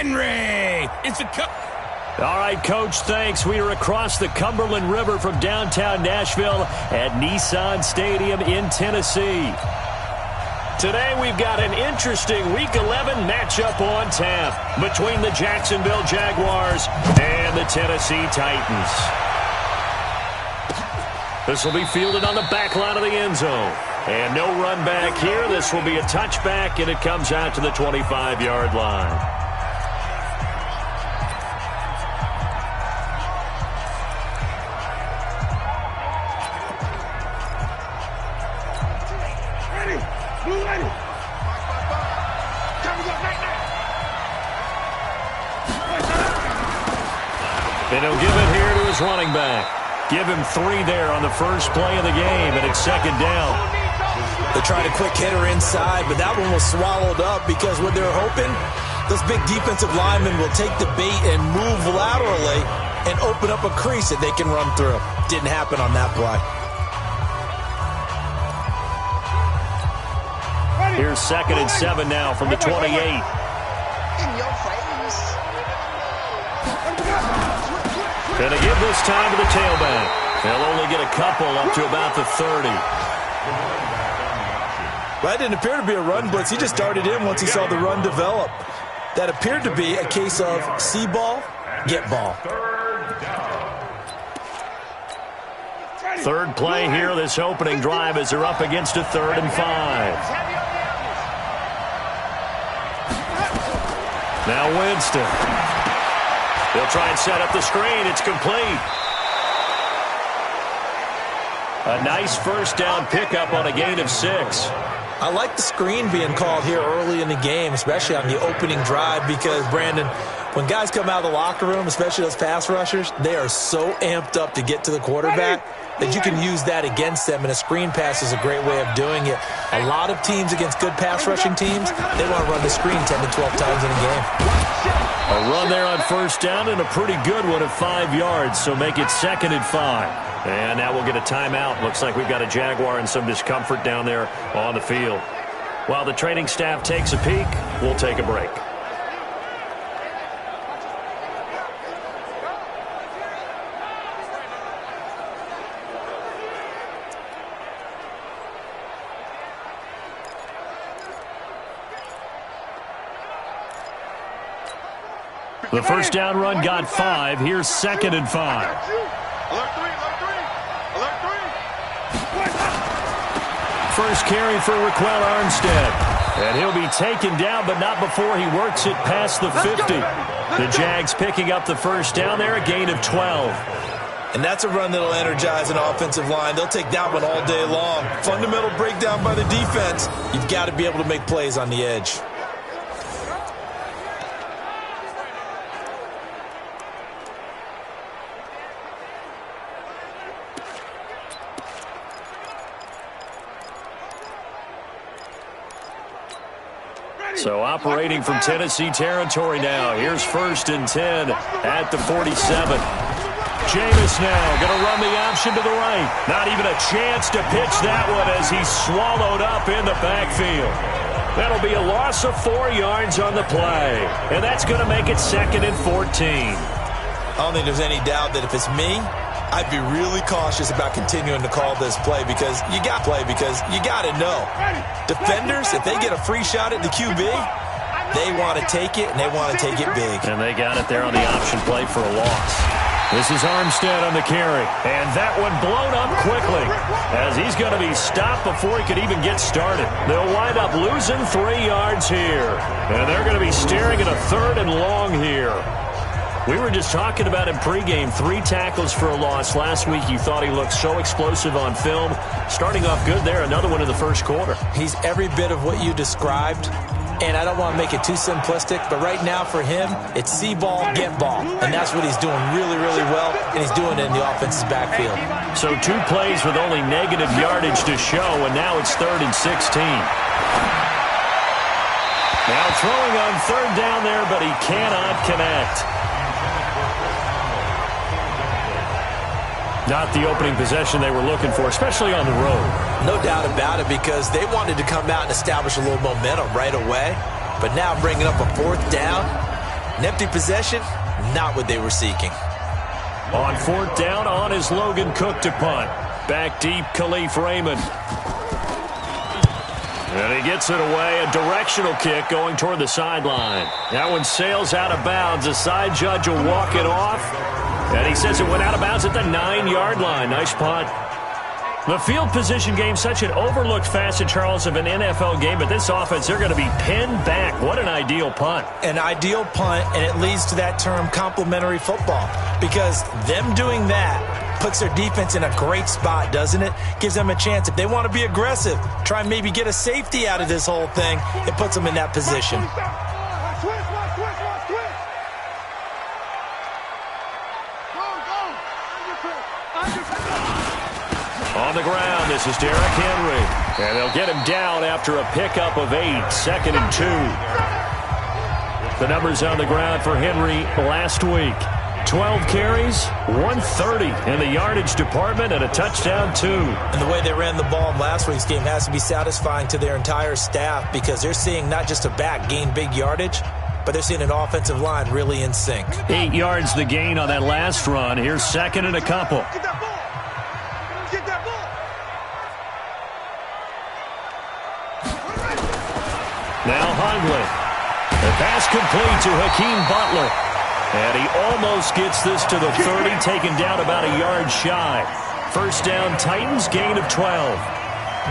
Henry. It's a All right, Coach, thanks. We are across the Cumberland River from downtown Nashville at Nissan Stadium in Tennessee. Today we've got an interesting Week 11 matchup on tap between the Jacksonville Jaguars and the Tennessee Titans. This will be fielded on the back line of the end zone. And no run back here. This will be a touchback, and it comes out to the 25-yard line. And he'll give it here to his running back. Give him 3 there on the first play of the game, and it's second down. They tried a quick hitter inside, but that one was swallowed up because what they're hoping, those big defensive linemen will take the bait and move laterally and open up a crease that they can run through. Didn't happen on that play. Here's 2nd and 7 now from the 28. Going to give this time to the tailback. They'll only get a couple up to about the 30. Well, that didn't appear to be a run blitz. He just darted in once he saw the run develop. That appeared to be a case of see ball, get ball. Third play here, this opening drive, as they're up against a 3rd and 5. Now Winston. They'll try and set up the screen. It's complete. A nice first down pickup on a gain of 6. I like the screen being called here early in the game, especially on the opening drive, because, Brandon, when guys come out of the locker room, especially those pass rushers, they are so amped up to get to the quarterback that you can use that against them, and a screen pass is a great way of doing it. A lot of teams against good pass rushing teams, they want to run the screen 10 to 12 times in a game. A run there on first down, and a pretty good one at 5 yards, so make it 2nd and 5. And now we'll get a timeout. Looks like we've got a Jaguar and some discomfort down there on the field. While the training staff takes a peek, we'll take a break. The first down run got 5. Here's 2nd and 5. First carry for Raquel Armstead. And he'll be taken down, but not before he works it past the 50. The Jags picking up the first down there, a gain of 12. And that's a run that'll energize an offensive line. They'll take that one all day long. Fundamental breakdown by the defense. You've got to be able to make plays on the edge. So operating from Tennessee territory now. Here's 1st and 10 at the 47. Jameis now going to run the option to the right. Not even a chance to pitch that one as he's swallowed up in the backfield. That'll be a loss of 4 yards on the play. And that's going to make it 2nd and 14. I don't think there's any doubt that if it's me, I'd be really cautious about continuing to call this play because you got to know. Defenders, if they get a free shot at the QB, they want to take it, and they want to take it big. And they got it there on the option play for a loss. This is Armstead on the carry. And that one blown up quickly as he's going to be stopped before he could even get started. They'll wind up losing 3 yards here. And they're going to be staring at a 3rd and long here. We were just talking about him pregame. 3 tackles for a loss. Last week you thought he looked so explosive on film. Starting off good there. Another one in the first quarter. He's every bit of what you described. And I don't want to make it too simplistic, but right now for him, it's see ball, get ball. And that's what he's doing really, really well, and he's doing it in the offense's backfield. So 2 plays with only negative yardage to show, and now it's 3rd and 16. Now throwing on 3rd down there, but he cannot connect. Not the opening possession they were looking for, especially on the road. No doubt about it, because they wanted to come out and establish a little momentum right away. But now bringing up a 4th down, An empty possession, not what they were seeking. On 4th down, on is Logan Cook to punt. Back deep, Khalif Raymond. And he gets it away, a directional kick going toward the sideline. That one sails out of bounds. The side judge will walk it off. And he says it went out of bounds at the 9-yard line. Nice punt. The field position game, such an overlooked facet, Charles, of an NFL game. But this offense, they're going to be pinned back. What an ideal punt. An ideal punt, and it leads to that term complementary football. Because them doing that puts their defense in a great spot, doesn't it? Gives them a chance. If they want to be aggressive, try and maybe get a safety out of this whole thing, it puts them in that position. On the ground, this is Derrick Henry. And they'll get him down after a pickup of 8, 2nd and 2. The numbers on the ground for Henry last week. 12 carries, 130 in the yardage department, and a touchdown, 2. And the way they ran the ball in last week's game has to be satisfying to their entire staff because they're seeing not just a back gain big yardage, but they're seeing an offensive line really in sync. 8 yards the gain on that last run. Here's 2nd and a couple. Get that ball. Get that ball. Now Hundley. The pass complete to Hakeem Butler. And he almost gets this to the 30, taken down about a yard shy. 1st down, Titans, gain of 12.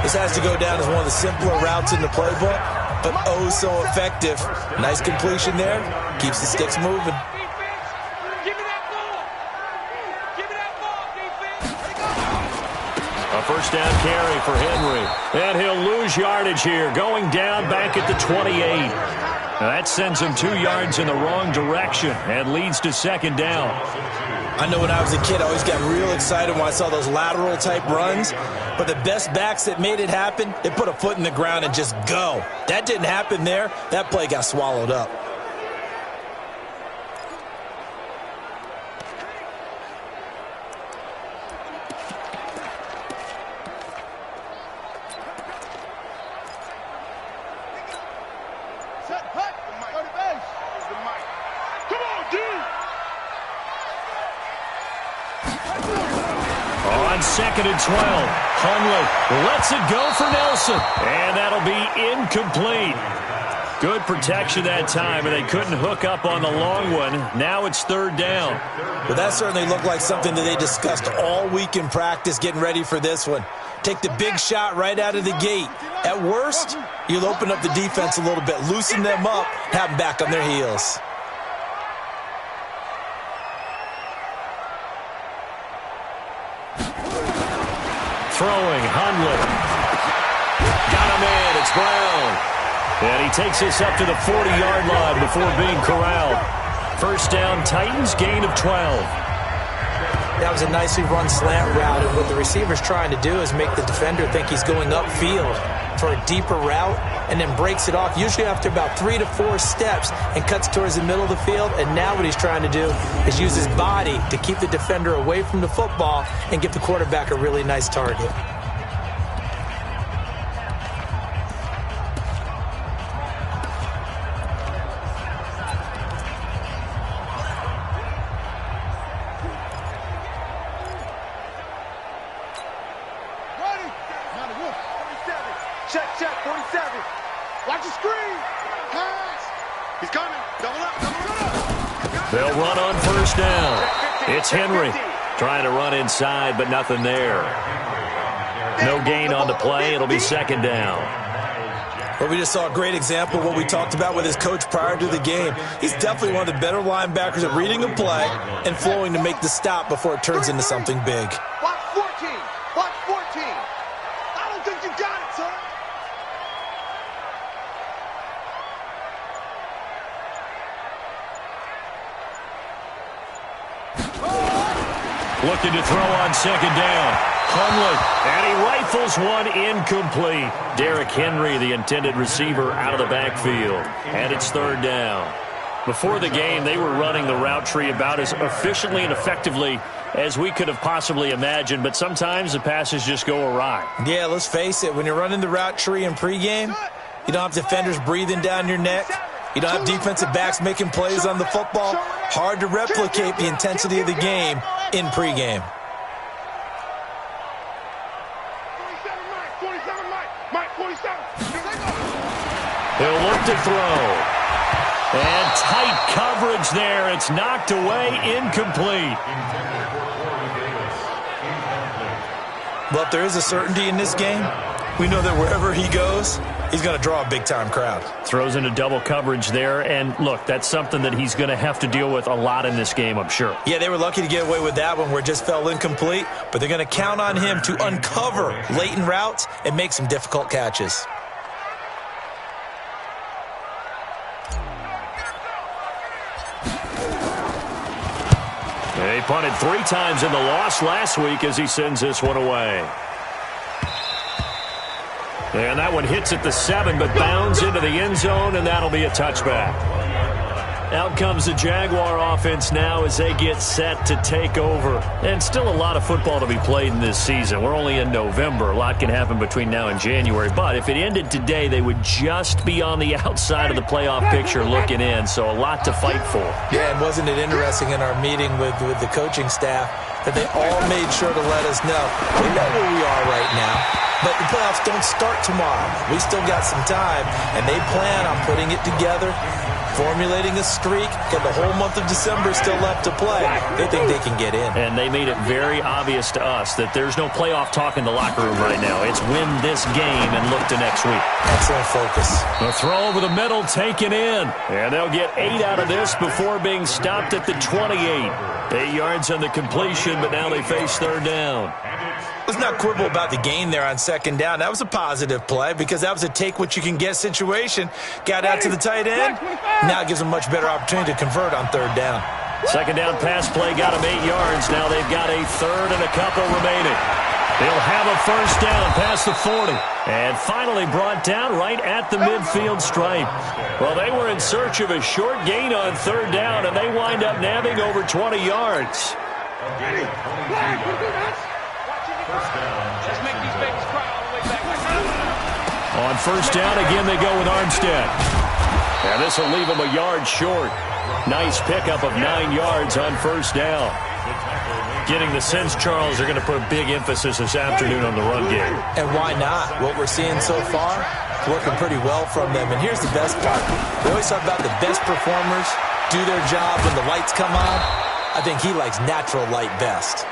This has to go down as one of the simpler routes in the playbook, but oh so effective. Nice completion there. Keeps the sticks moving. A 1st down carry for Henry. And he'll lose yardage here, going down back at the 28. Now that sends him 2 yards in the wrong direction and leads to 2nd down. I know when I was a kid, I always got real excited when I saw those lateral-type runs. But the best backs that made it happen, they put a foot in the ground and just go. That didn't happen there. That play got swallowed up. On 2nd and 12, Hundley lets it go for Nelson. And that'll be incomplete. Good protection that time, and they couldn't hook up on the long one. Now it's 3rd down. Well, that certainly looked like something that they discussed all week in practice getting ready for this one. Take the big shot right out of the gate. At worst, you'll open up the defense a little bit, loosen them up, have them back on their heels. Throwing, Hundley. Got him in, it's Brown. And he takes this up to the 40-yard line before being corralled. 1st down, Titans, gain of 12. That was a nicely run slant route, and what the receiver's trying to do is make the defender think he's going upfield for a deeper route and then breaks it off, usually after about 3 to 4 steps, and cuts towards the middle of the field. And now what he's trying to do is use his body to keep the defender away from the football and give the quarterback a really nice target. Check, 47. Watch the screen. Pass. He's coming. Double up. They'll run on 1st down. It's Henry trying to run inside, but nothing there. No gain on the play. It'll be 2nd down. Well, we just saw a great example of what we talked about with his coach prior to the game. He's definitely one of the better linebackers at reading a play and flowing to make the stop before it turns into something big. Watch 14. Watch 14. I don't think you got it, son. Looking to throw on 2nd down. Hundley, and he rifles one incomplete. Derrick Henry, the intended receiver, out of the backfield. And it's 3rd down. Before the game, they were running the route tree about as efficiently and effectively as we could have possibly imagined, but sometimes the passes just go awry. Yeah, let's face it. When you're running the route tree in pregame, you don't have defenders breathing down your neck. You don't have defensive backs making plays on the football. Hard to replicate the intensity of the game in pregame. He'll look to throw. And tight coverage there. It's knocked away, incomplete. Well, if there is a certainty in this game, we know that wherever he goes, he's going to draw a big-time crowd. Throws into double coverage there, and look, that's something that he's going to have to deal with a lot in this game, I'm sure. Yeah, they were lucky to get away with that one where it just fell incomplete, but they're going to count on him to uncover latent routes and make some difficult catches. He punted 3 times in the loss last week as he sends this one away. And that one hits at the 7, but bounds into the end zone, and that'll be a touchback. Out comes the Jaguar offense now as they get set to take over. And still a lot of football to be played in this season. We're only in November. A lot can happen between now and January. But if it ended today, they would just be on the outside of the playoff picture looking in. So a lot to fight for. Yeah, and wasn't it interesting in our meeting with the coaching staff that they all made sure to let us know, we know where we are right now, but the playoffs don't start tomorrow. We still got some time, and they plan on putting it together, formulating a streak, got the whole month of December still left to play. They think they can get in. And they made it very obvious to us that there's no playoff talk in the locker room right now. It's win this game and look to next week. Excellent focus. The throw over the middle taken in. And they'll get 8 out of this before being stopped at the 28. 8 yards on the completion, but now they face 3rd down. Let's not quibble about the gain there on 2nd down. That was a positive play because that was a take-what-you-can-get situation. Got out to the tight end. Now it gives them a much better opportunity to convert on 3rd down. 2nd down pass play got them 8 yards. Now they've got a 3rd and a couple remaining. They'll have a 1st down past the 40. And finally brought down right at the midfield stripe. Well, they were in search of a short gain on 3rd down, and they wind up nabbing over 20 yards. On 1st down, again they go with Armstead. And this will leave them a yard short. Nice pickup of 9 yards on 1st down. Getting the sense, Charles, they're going to put a big emphasis this afternoon on the run game. And why not? What we're seeing so far, working pretty well from them. And here's the best part. We always talk about the best performers do their job when the lights come on. I think he likes natural light best.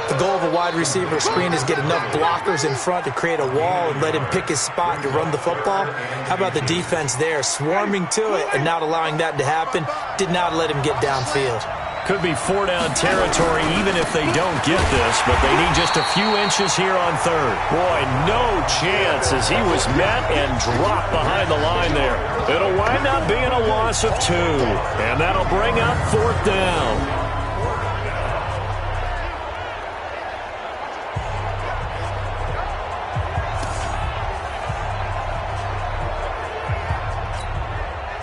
The goal of a wide receiver screen is get enough blockers in front to create a wall and let him pick his spot to run the football. How about the defense there, swarming to it and not allowing that to happen? Did not let him get downfield. Could be 4-down territory even if they don't get this, but they need just a few inches here on 3rd. Boy, no chance as he was met and dropped behind the line there. It'll wind up being a loss of 2, and that'll bring up 4th down.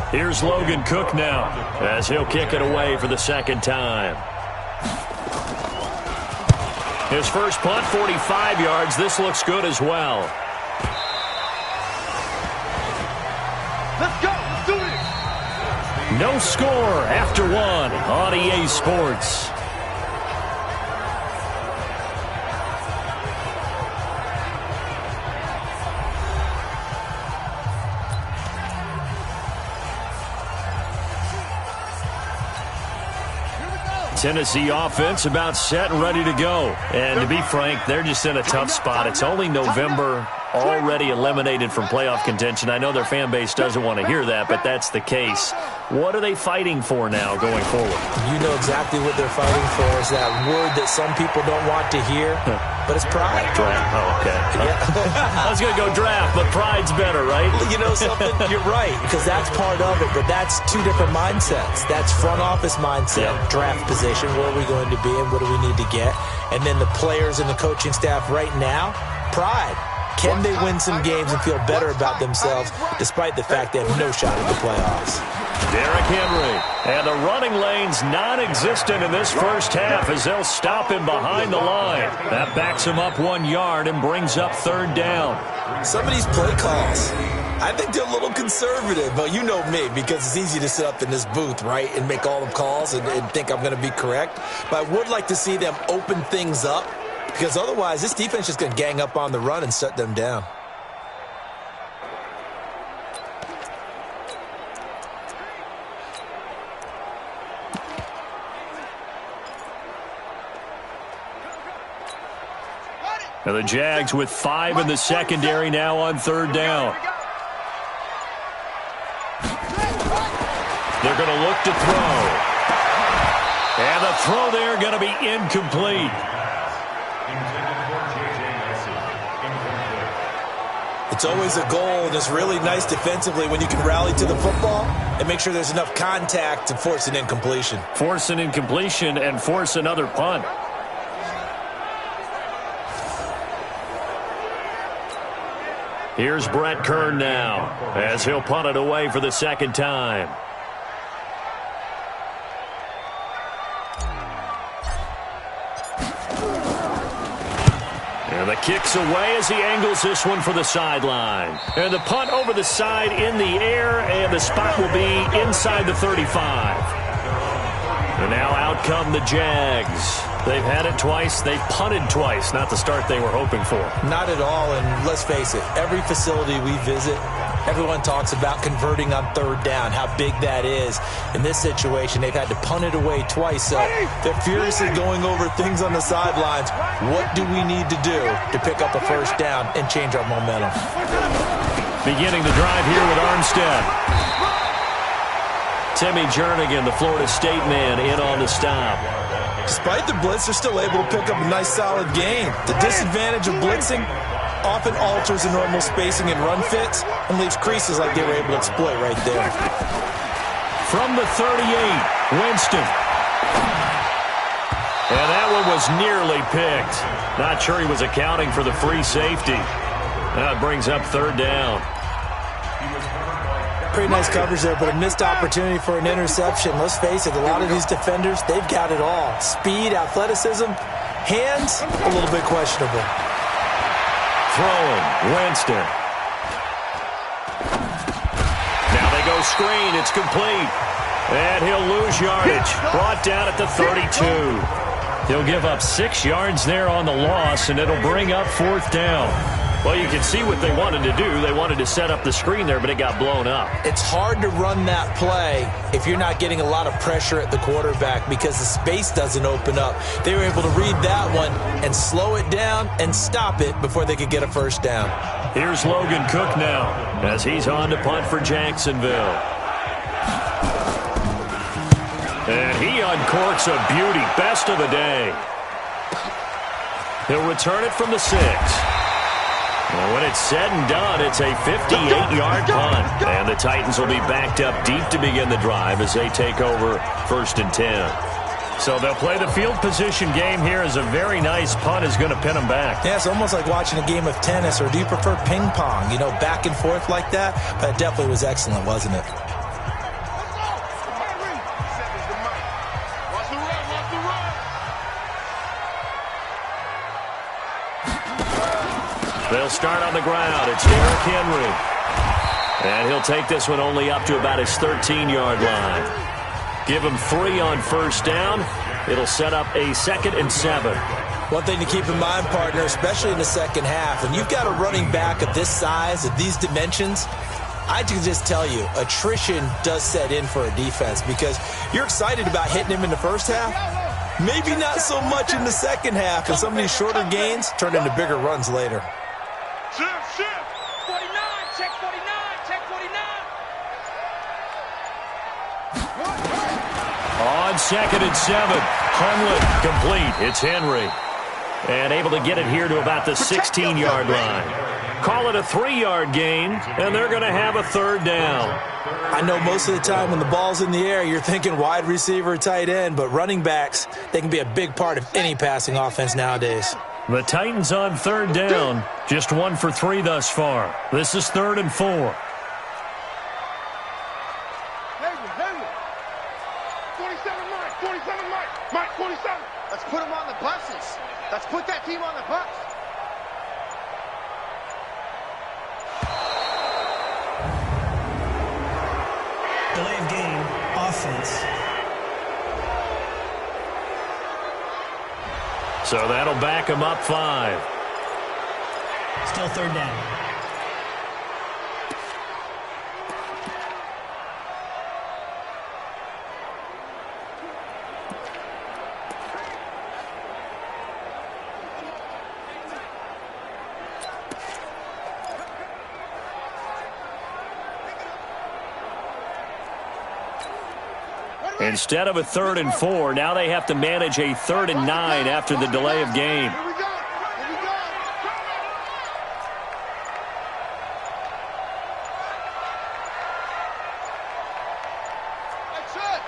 Here's Logan Cook now as he'll kick it away for the 2nd time. His first punt, 45 yards. This looks good as well. Let's go. Let's do this. No score after 1 on EA Sports. Tennessee offense about set and ready to go. And to be frank, they're just in a tough spot. It's only November, already eliminated from playoff contention. I know their fan base doesn't want to hear that, but that's the case. What are they fighting for now going forward? You know exactly what they're fighting for. Is that word that some people don't want to hear, but it's pride. Draft. Oh, okay. Yeah. I was going to go draft, but pride's better, right? You know something? You're right, because that's part of it, but that's 2 different mindsets. That's front office mindset, draft position, where are we going to be and what do we need to get? And then the players and the coaching staff right now, pride. Can they win some games and feel better about themselves despite the fact they have no shot at the playoffs? Derrick Henry. And the running lane's non-existent in this first half as they'll stop him behind the line. That backs him up 1 yard and brings up 3rd down. Some of these play calls, I think they're a little conservative, but you know me, because it's easy to sit up in this booth, right, and make all the calls and think I'm going to be correct. But I would like to see them open things up, because otherwise this defense is going to gang up on the run and shut them down. And the Jags with 5 in the secondary now on 3rd down. They're going to look to throw. And the throw there going to be incomplete. It's always a goal, and it's really nice defensively when you can rally to the football and make sure there's enough contact to force an incompletion. Force an incompletion and force another punt. Here's Brett Kern now as he'll punt it away for the 2nd time. And the kick's away as he angles this one for the sideline. And the punt over the side in the air, and the spot will be inside the 35. And now out come the Jags. They've had it twice. They've punted twice. Not the start they were hoping for. Not at all, and let's face it, every facility we visit, everyone talks about converting on 3rd down, how big that is. In this situation, they've had to punt it away twice, so they're furiously going over things on the sidelines. What do we need to do to pick up a 1st down and change our momentum? Beginning the drive here with Armstead. Timmy Jernigan, the Florida State man, in on the stop. Despite the blitz, they're still able to pick up a nice, solid gain. The disadvantage of blitzing often alters the normal spacing and run fits and leaves creases like they were able to exploit right there. From the 38, Winston. And that one was nearly picked. Not sure he was accounting for the free safety. Now it brings up 3rd down. Pretty nice coverage there, but a missed opportunity for an interception. Let's face it, a lot of these defenders, they've got it all. Speed, athleticism, hands, a little bit questionable. Throwing, Winston. Now they go screen, it's complete. And he'll lose yardage. Brought down at the 32. He'll give up 6 yards there on the loss, and it'll bring up 4th down. Well, you can see what they wanted to do. They wanted to set up the screen there, but it got blown up. It's hard to run that play if you're not getting a lot of pressure at the quarterback because the space doesn't open up. They were able to read that one and slow it down and stop it before they could get a 1st down. Here's Logan Cook now as he's on to punt for Jacksonville. And he uncorks a beauty. Best of the day. He'll return it from the 6. Well, when it's said and done, it's a 58-yard punt. And the Titans will be backed up deep to begin the drive as they take over 1st and 10. So they'll play the field position game here as a very nice punt is going to pin them back. Yeah, it's almost like watching a game of tennis, or do you prefer ping pong? You know, back and forth like that? But it definitely was excellent, wasn't it? They'll start on the ground. It's Derrick Henry. And he'll take this one only up to about his 13-yard line. Give him 3 on 1st down. It'll set up a 2nd and 7. One thing to keep in mind, partner, especially in the 2nd half, when you've got a running back of this size, of these dimensions, I can just tell you, attrition does set in for a defense because you're excited about hitting him in the 1st half. Maybe not so much in the 2nd half, and some of these shorter gains turn into bigger runs later. Shift. 49, check 49, check 49. On 2nd and 7, Hunley complete. It's Henry. And able to get it here to about the 16-yard line. Call it a 3-yard gain, and they're going to have a 3rd down. I know most of the time when the ball's in the air, you're thinking wide receiver, tight end, but running backs, they can be a big part of any passing offense nowadays. The Titans on 3rd down, just 1 for 3 thus far. This is 3rd and 4. Henry. 47 Mike, 47. Let's put him on the buses. Let's put that team on the bus. offense. So that'll back him up 5. Still third down. Instead of a 3rd and 4, now they have to manage a 3rd and 9 after the delay of game. Here we go. Here we go. That's it.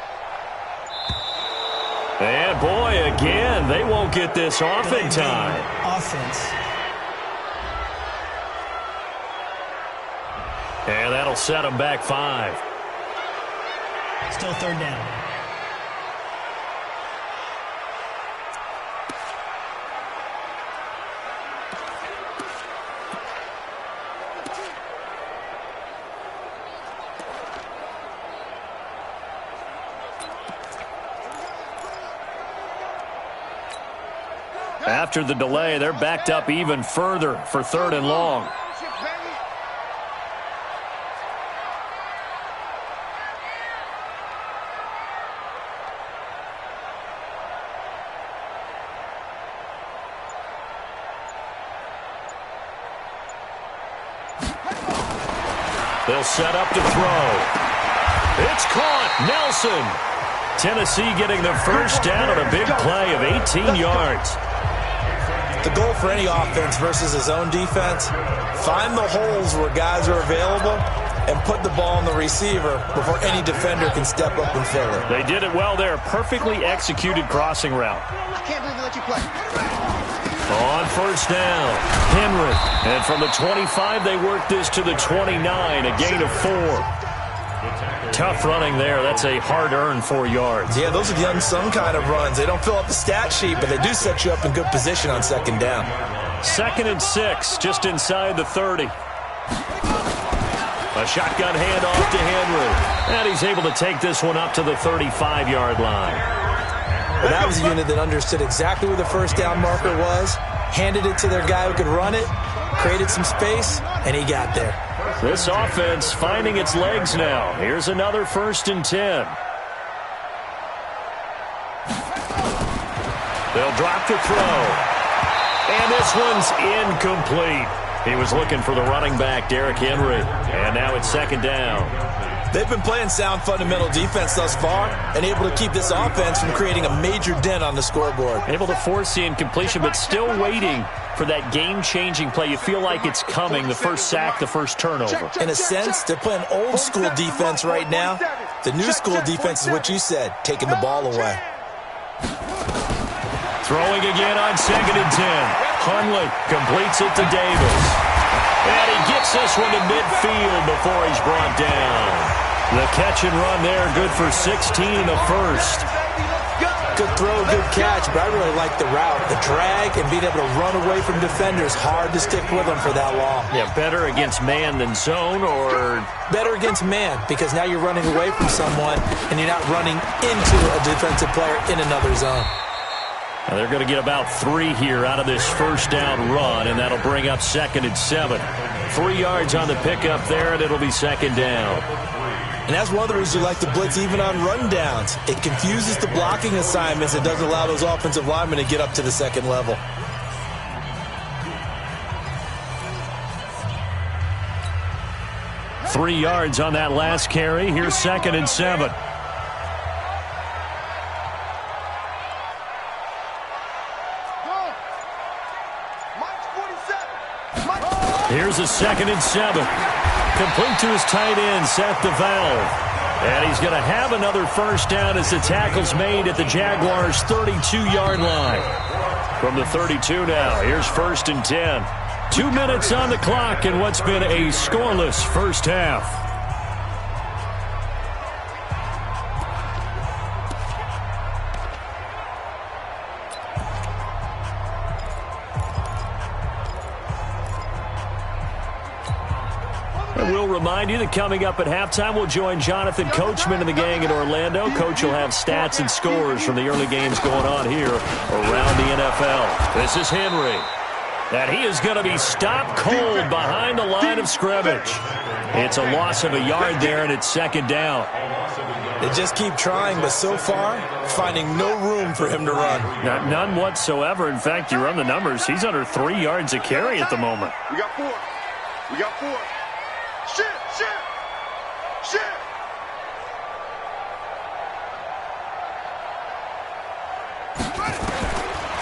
And boy, again, they won't get this off in time. Offense. And that'll set them back 5. Still third down. After the delay, they're backed up even further for 3rd and long. They'll set up to throw. It's caught. Nelson. Tennessee getting the first down on a big play of 18 yards. The goal for any offense versus his own defense, find the holes where guys are available and put the ball on the receiver before any defender can step up and fill it. They did it well there. Perfectly executed crossing route. I can't believe they let you play. On first down, Henry. And from the 25, they work this to the 29, a gain of 4. Tough running there. That's a hard-earned 4 yards. Yeah, those are the unsung kind of runs. They don't fill up the stat sheet, but they do set you up in good position on second down. 2nd and 6, just inside the 30. A shotgun handoff to Henry. And he's able to take this one up to the 35-yard line. Well, that was a unit that understood exactly where the first down marker was, handed it to their guy who could run it, created some space, and he got there. This offense finding its legs now. Here's another 1st and 10. They'll drop to throw. And this one's incomplete. He was looking for the running back, Derrick Henry. And now it's 2nd down. They've been playing sound fundamental defense thus far and able to keep this offense from creating a major dent on the scoreboard. Able to force the incompletion, but still waiting for that game-changing play. You feel like it's coming, the first sack, the first turnover. In a sense, they're playing old-school defense right now. The new-school defense is what you said, taking the ball away. Throwing again on 2nd and 10. Hundley completes it to Davis. And he gets this one to midfield before he's brought down. The catch and run there, good for 16 in the first. Good throw, good catch, but I really like the route. The drag and being able to run away from defenders, hard to stick with them for that long. Yeah, better against man than zone, or? Better against man, because now you're running away from someone and you're not running into a defensive player in another zone. Now they're going to get about 3 here out of this first down run, and that'll bring up 2nd and 7. 3 yards on the pickup there, and it'll be 2nd down. And that's one of the reasons you like to blitz even on rundowns. It confuses the blocking assignments. It doesn't allow those offensive linemen to get up to the second level. Three yards on that last carry. Here's 2nd and 7. Here's a 2nd and 7. Complete to his tight end, Seth DeValve. And he's going to have another first down as the tackle's made at the Jaguars' 32-yard line. From the 32 now, here's 1st and 10. 2 minutes on the clock in what's been a scoreless first half. we'll remind you that coming up at halftime, we'll join Jonathan Coachman and the gang in Orlando. Coach will have stats and scores from the early games going on here around the NFL. This is Henry. And he is going to be stopped cold behind the line of scrimmage. It's a loss of a yard there, and it's second down. They just keep trying, but so far, finding no room for him to run. None whatsoever. In fact, you run the numbers, he's under 3 yards a carry at the moment. We got 4. We got 4. Shift.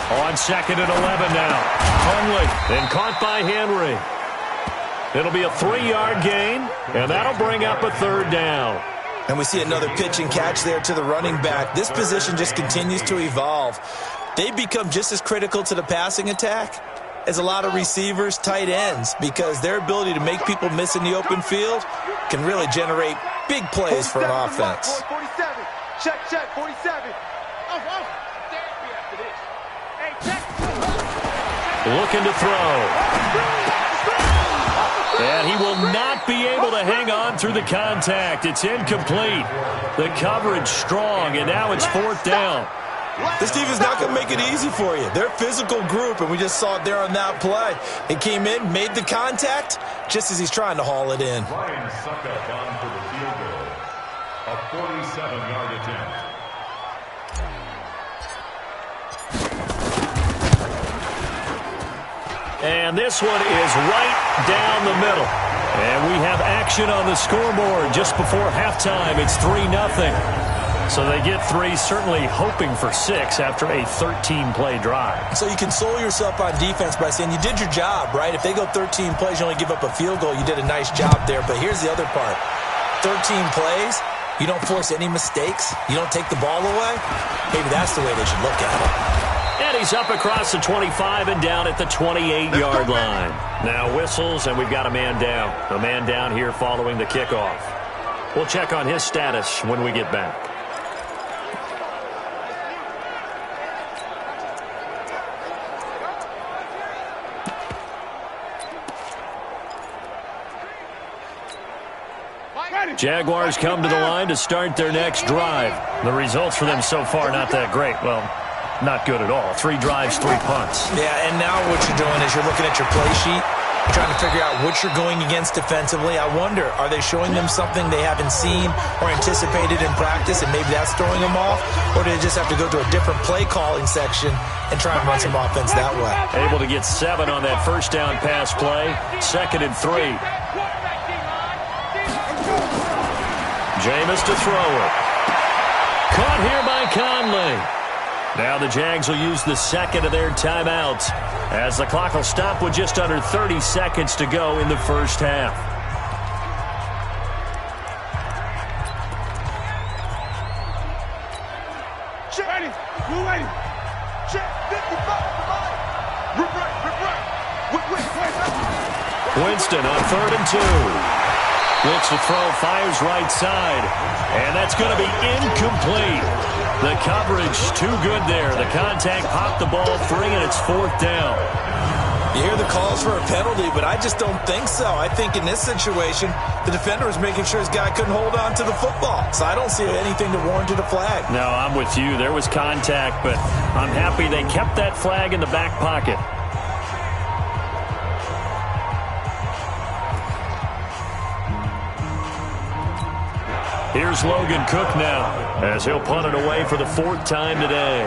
On second and 11 now. Hundley, and caught by Henry. It'll be a 3-yard gain, and that'll bring up a third down. And we see another pitch and catch there to the running back. This position just continues to evolve. They become just as critical to the passing attack as a lot of receivers, tight ends, because their ability to make people miss in the open field can really generate big plays for an offense. 47. Check, 47. Looking to throw. And he will not be able to hang on through the contact. It's incomplete. The coverage strong, and now it's fourth down. This defense is not going to make it easy for you. They're a physical group, and we just saw it there on that play. It came in, made the contact, just as he's trying to haul it in. Ryan Suckup on for the field goal. A 47-yard attempt. And this one is right down the middle. And we have action on the scoreboard just before halftime. It's 3-0. So they get 3, certainly hoping for 6 after a 13-play drive. So you console yourself on defense by saying you did your job, right? If they go 13 plays, you only give up a field goal, you did a nice job there. But here's the other part. 13 plays, you don't force any mistakes, you don't take the ball away. Maybe that's the way they should look at it. And he's up across the 25 and down at the 28-yard line. Now whistles, and we've got a man down. A man down here following the kickoff. We'll check on his status when we get back. Jaguars come to the line to start their next drive. The results for them so far not that great. Well, not good at all. 3 drives, 3 punts. Yeah, and now what you're doing is you're looking at your play sheet, trying to figure out what you're going against defensively. I wonder, are they showing them something they haven't seen or anticipated in practice, and maybe that's throwing them off? Or do they just have to go to a different play calling section and try and run some offense that way? Able to get 7 on that first down pass play. 2nd and 3. Jameis to throw it. Caught here by Conley. Now the Jags will use the second of their timeouts as the clock will stop with just under 30 seconds to go in the first half. Check. Ready. We're ready. Check. 55. Rip right. Winston on 3rd and 2. Looks to throw, fires right side. And that's going to be incomplete. The coverage too good there. The contact popped the ball free, and it's 4th down. You hear the calls for a penalty, but I just don't think so. I think in this situation, the defender was making sure his guy couldn't hold on to the football. So I don't see anything to warrant a flag. No, I'm with you. There was contact, but I'm happy they kept that flag in the back pocket. Here's Logan Cook now as he'll punt it away for the 4th time today.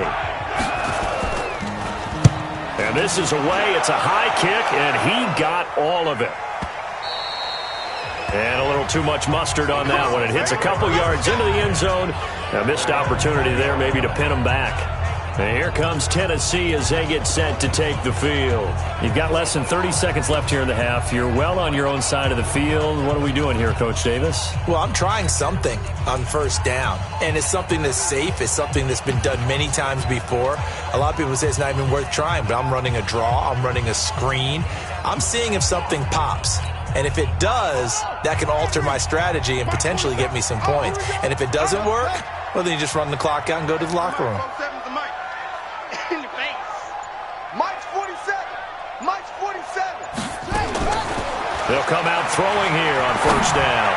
And this is away. It's a high kick, and he got all of it. And a little too much mustard on that one. It hits a couple yards into the end zone. A missed opportunity there maybe to pin him back. And here comes Tennessee as they get set to take the field. You've got less than 30 seconds left here in the half. You're well on your own side of the field. What are we doing here, Coach Davis? Well, I'm trying something on first down. And it's something that's safe. It's something that's been done many times before. A lot of people say it's not even worth trying, but I'm running a draw. I'm running a screen. I'm seeing if something pops. And if it does, that can alter my strategy and potentially get me some points. And if it doesn't work, well, then you just run the clock out and go to the locker room. In the face. Mike's 47. Mike's 47. They'll come out throwing here on first down.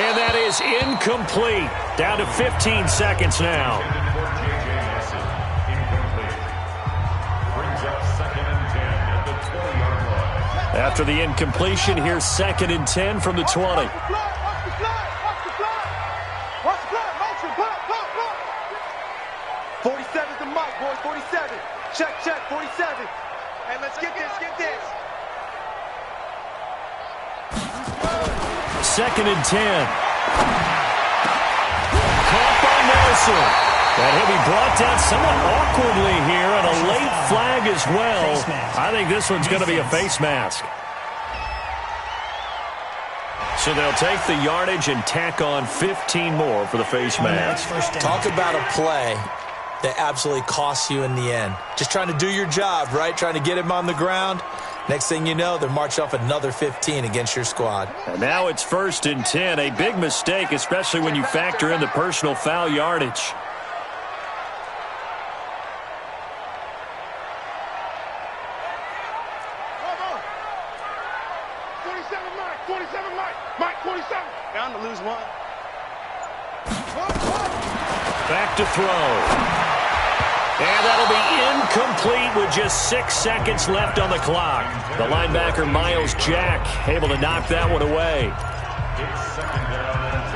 And that is incomplete. Down to 15 seconds now. After the incompletion, here's 2nd and 10 from the 20. 47's the mic, boys. 47. Check, 47. Hey, let's get this, Second and 10. Caught by Nelson. And he'll be brought down somewhat awkwardly here, and a late flag as well. I think this one's going to be a face mask. So they'll take the yardage and tack on 15 more for the face mask. Talk about a play that absolutely costs you in the end. Just trying to do your job, right? Trying to get him on the ground. Next thing you know, they're marching off another 15 against your squad. And now it's 1st and 10. A big mistake, especially when you factor in the personal foul yardage. Down to lose one. Back to throw. And that'll be incomplete with just 6 seconds left on the clock. The linebacker, Miles Jack, able to knock that one away. It's 2nd down and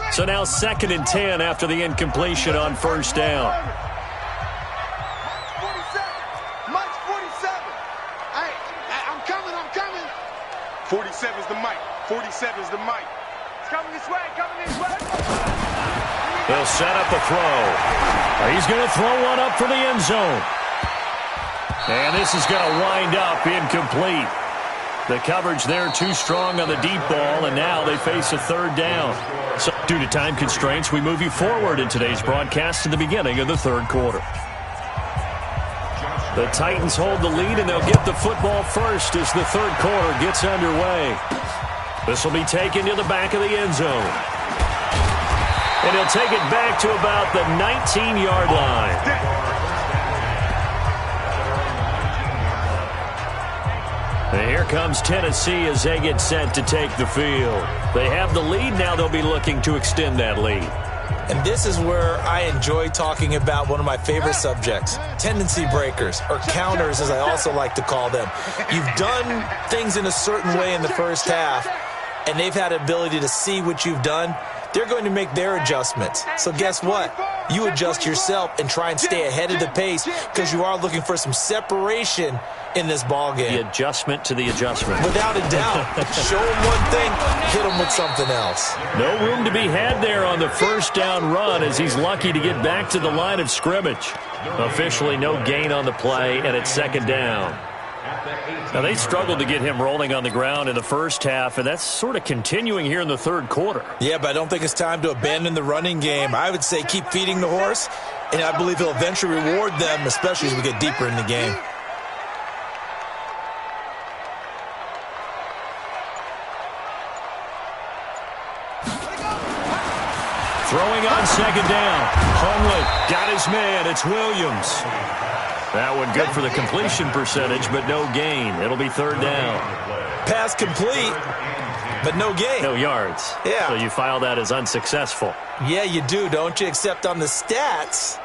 10. So now 2nd and 10 after the incompletion on first down. 47's the mic. 47's the mic. It's coming this way, They'll set up a throw. He's going to throw one up for the end zone. And this is going to wind up incomplete. The coverage there too strong on the deep ball, and now they face a 3rd down. So due to time constraints, we move you forward in today's broadcast to the beginning of the 3rd quarter. The Titans hold the lead, and they'll get the football first as the 3rd quarter gets underway. This will be taken to the back of the end zone. And he'll take it back to about the 19-yard line. And here comes Tennessee as they get set to take the field. They have the lead. Now they'll be looking to extend that lead. And this is where I enjoy talking about one of my favorite subjects, tendency breakers, or counters as I also like to call them. You've done things in a certain way in the first half, and they've had the ability to see what you've done. They're going to make their adjustments. So guess what? You adjust yourself and try and stay ahead of the pace because you are looking for some separation in this ball game. The adjustment to the adjustment. Without a doubt. Show them one thing, hit them with something else. No room to be had there on the first down run as he's lucky to get back to the line of scrimmage. Officially no gain on the play, and it's 2nd down. Now, they struggled to get him rolling on the ground in the first half, and that's sort of continuing here in the 3rd quarter. Yeah, but I don't think it's time to abandon the running game. I would say keep feeding the horse, and I believe he'll eventually reward them, especially as we get deeper in the game. Throwing on 2nd down. Hundley got his man. It's Williams. That one good for the completion percentage, but no gain. It'll be 3rd down. Pass complete, but no gain. No yards. Yeah. So you file that as unsuccessful. Yeah, you do, don't you? Except on the stats,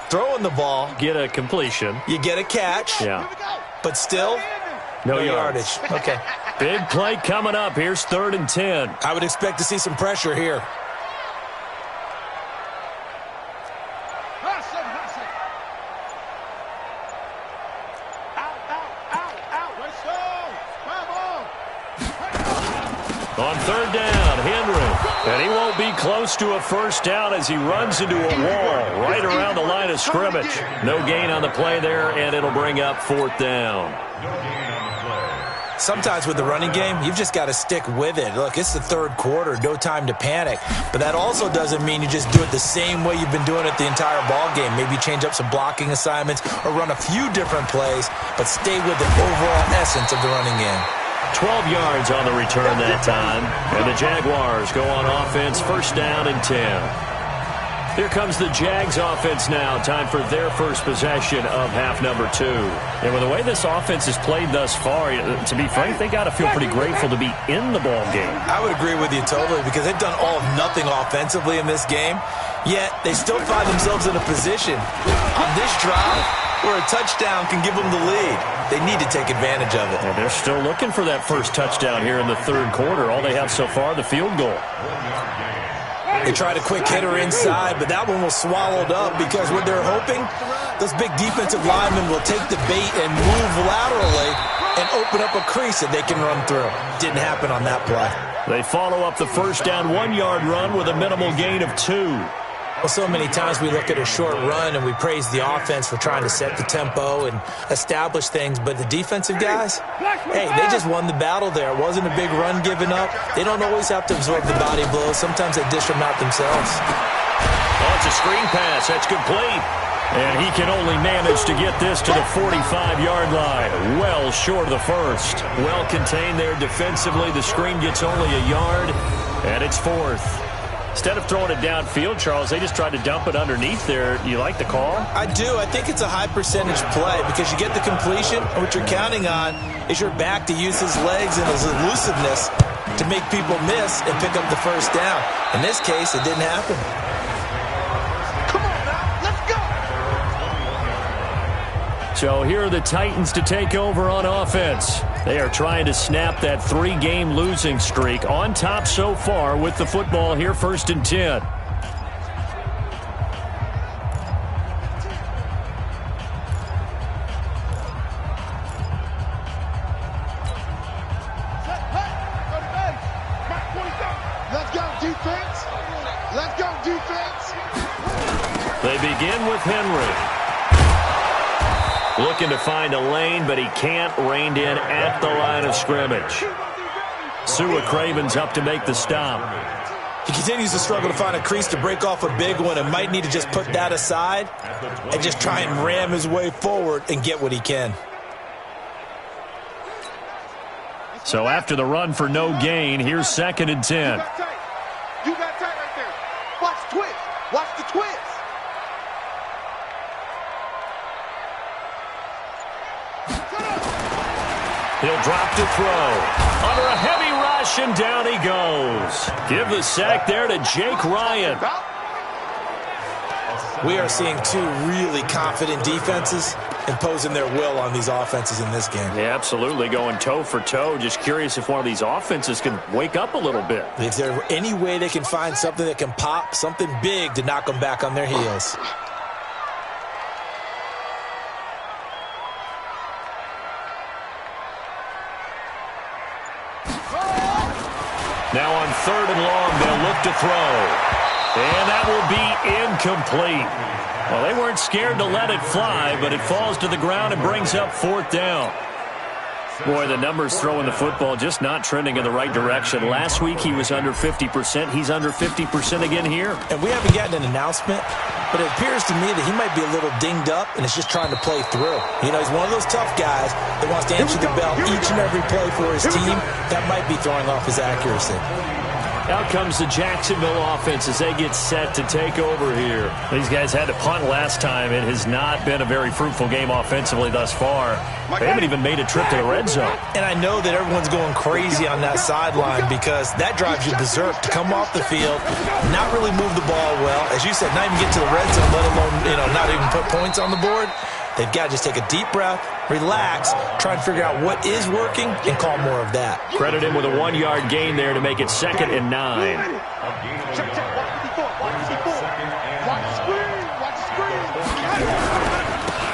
throwing the ball. Get a completion. You get a catch. Yeah. But still, no yardage. Okay. Big play coming up. Here's 3rd and 10. I would expect to see some pressure here. On 3rd down, Henry. And he won't be close to a first down as he runs into a wall right around the line of scrimmage. No gain on the play there, and it'll bring up 4th down. Sometimes with the running game, you've just got to stick with it. Look, it's the 3rd quarter, no time to panic. But that also doesn't mean you just do it the same way you've been doing it the entire ball game. Maybe change up some blocking assignments or run a few different plays, but stay with the overall essence of the running game. 12 yards on the return that time. And the Jaguars go on offense, 1st down and 10. Here comes the Jags offense now. Time for their first possession of half number 2. And with the way this offense has played thus far, to be frank, they got to feel pretty grateful to be in the ball game. I would agree with you totally because they've done all of nothing offensively in this game, yet they still find themselves in a position on this drive where a touchdown can give them the lead. They need to take advantage of it. And they're still looking for that first touchdown here in the third quarter. All they have so far, the field goal. They tried a quick hitter inside, but that one was swallowed up because what they're hoping, those big defensive linemen will take the bait and move laterally and open up a crease that they can run through. Didn't happen on that play. They follow up the first down 1-yard run with a minimal gain of 2. Well, so many times we look at a short run and we praise the offense for trying to set the tempo and establish things, but the defensive guys, hey, they just won the battle there. It wasn't a big run given up. They don't always have to absorb the body blows. Sometimes they dish them out themselves. Oh, it's a screen pass. That's complete. And he can only manage to get this to the 45-yard line. Well short of the first. Well contained there defensively. The screen gets only a yard, and it's 4th. Instead of throwing it downfield, Charles, they just tried to dump it underneath there. You like the call? I do. I think it's a high percentage play because you get the completion, and what you're counting on is your back to use his legs and his elusiveness to make people miss and pick up the first down. In this case, it didn't happen. Come on now, let's go! So here are the Titans to take over on offense. They are trying to snap that 3-game losing streak. On top so far with the football here, 1st and 10. Let's go, defense! Let's go, defense! They begin with Henry. Looking to find a lane, but he can't. Reined in at the line of scrimmage. Sua Craven's up to make the stop. He continues to struggle to find a crease to break off a big one and might need to just put that aside and just try and ram his way forward and get what he can. So after the run for no gain, here's 2nd and 10. You got tight right there. Watch the twist. Watch the twist. He'll drop to throw. Under a heavy rush, and down he goes. Give the sack there to Jake Ryan. We are seeing two really confident defenses imposing their will on these offenses in this game. Yeah, absolutely, going toe for toe. Just curious if one of these offenses can wake up a little bit. If there any way they can find something that can pop, something big to knock them back on their heels. Now on 3rd and long, they'll look to throw. And that will be incomplete. Well, they weren't scared to let it fly, but it falls to the ground and brings up 4th down. Boy, the numbers throwing the football just not trending in the right direction. Last week he was under 50%. He's under 50% again here. And we haven't gotten an announcement, but it appears to me that he might be a little dinged up and is just trying to play through. You know, he's one of those tough guys that wants to answer the bell each and every play for his team. That might be throwing off his accuracy. Out comes the Jacksonville offense as they get set to take over here. These guys had to punt last time. It has not been a very fruitful game offensively thus far. They haven't even made a trip to the red zone. And I know that everyone's going crazy on that sideline because that drives you berserk to come off the field, not really move the ball well. As you said, not even get to the red zone, let alone, not even put points on the board. They've got to just take a deep breath, relax, try and figure out what is working, and call more of that. Credit him with a 1-yard gain there to make it 2nd and 9.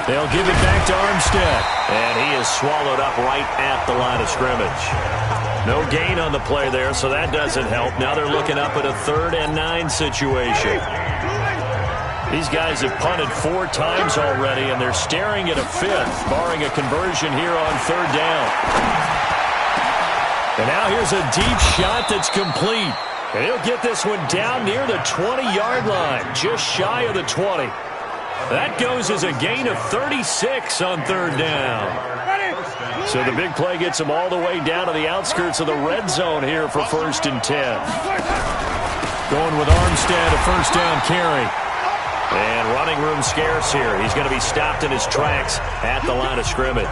They'll give it back to Armstead, and he is swallowed up right at the line of scrimmage. No gain on the play there, so that doesn't help. Now they're looking up at a 3rd and 9 situation. These guys have punted 4 times already, and they're staring at a 5th, barring a conversion here on 3rd down. And now here's a deep shot that's complete. And he'll get this one down near the 20-yard line, just shy of the 20. That goes as a gain of 36 on 3rd down. So the big play gets them all the way down to the outskirts of the red zone here for 1st and 10. Going with Armstead, a 1st down carry. And running room scarce here. He's going to be stopped in his tracks at the line of scrimmage.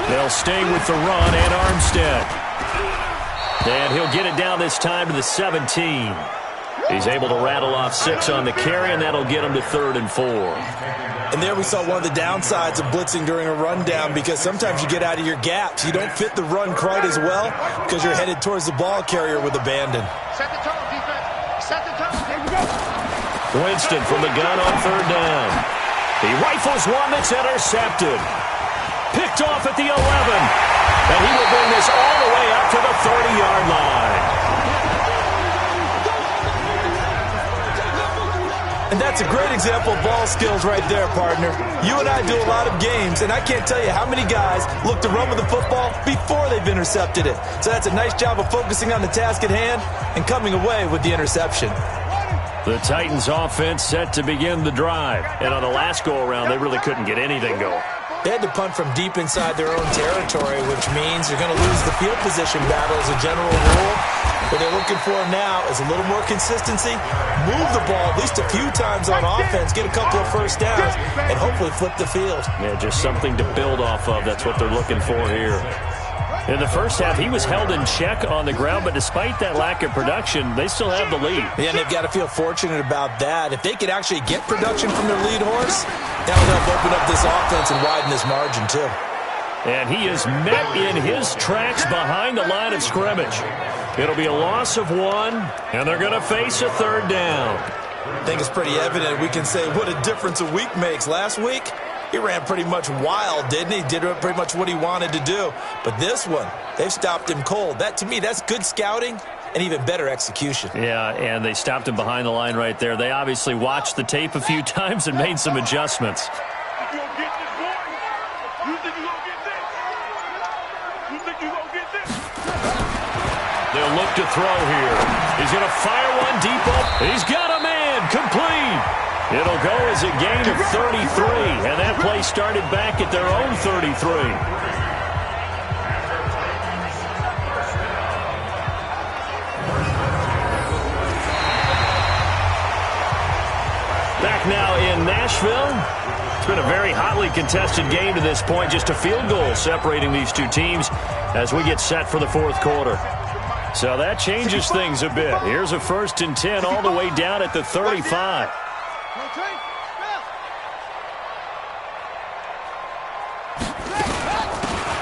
They'll stay with the run and Armstead. And he'll get it down this time to the 17. He's able to rattle off 6 on the carry, and that'll get him to 3rd and 4. And there we saw one of the downsides of blitzing during a rundown, because sometimes you get out of your gaps. You don't fit the run quite as well because you're headed towards the ball carrier with abandon. Set the tone, defense. Set the tone. Here we go. Winston from the gun on 3rd down. He rifles one that's intercepted. Picked off at the 11. And he will bring this all the way up to the 30-yard line. And that's a great example of ball skills right there, partner. You and I do a lot of games, and I can't tell you how many guys look to run with the football before they've intercepted it. So that's a nice job of focusing on the task at hand and coming away with the interception. The Titans offense set to begin the drive. And on the last go-around, they really couldn't get anything going. They had to punt from deep inside their own territory, which means you're going to lose the field position battle as a general rule. What they're looking for now is a little more consistency, move the ball at least a few times on offense, get a couple of first downs, and hopefully flip the field. Yeah, just something to build off of. That's what they're looking for here. In the first half, he was held in check on the ground, but despite that lack of production, they still have the lead. Yeah, and they've got to feel fortunate about that. If they could actually get production from their lead horse, that would help open up this offense and widen this margin too. And he is met in his tracks behind the line of scrimmage. It'll be a loss of 1, and they're going to face a 3rd down. I think it's pretty evident. We can say what a difference a week makes. Last week, he ran pretty much wild, didn't he? Did pretty much what he wanted to do. But this one, they've stopped him cold. That, to me, that's good scouting and even better execution. Yeah, and they stopped him behind the line right there. They obviously watched the tape a few times and made some adjustments. You gonna get this, boy? You think you gonna get this? You think you gonna get this? They'll look to throw here. He's going to fire one deep up. He's got a man. Complete. It'll go as a gain of 33, and that play started back at their own 33. Back now in Nashville. It's been a very hotly contested game to this point. Just a field goal separating these two teams as we get set for the 4th quarter. So that changes things a bit. Here's a 1st and 10 all the way down at the 35.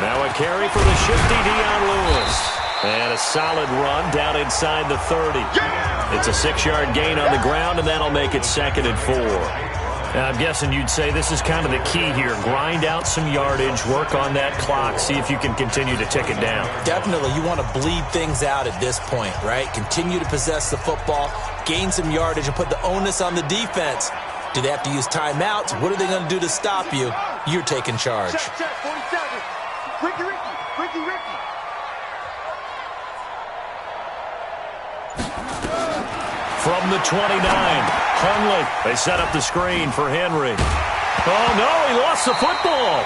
Now a carry for the shifty Dion Lewis. And a solid run down inside the 30. It's a 6-yard gain on the ground, and that'll make it 2nd and 4. Now, I'm guessing you'd say this is kind of the key here. Grind out some yardage, work on that clock, see if you can continue to tick it down. Definitely. You want to bleed things out at this point, right? Continue to possess the football, gain some yardage, and put the onus on the defense. Do they have to use timeouts? What are they going to do to stop you? You're taking charge. Check, 47. Ricky. From the 29, Hundley. They set up the screen for Henry. Oh, no, he lost the football.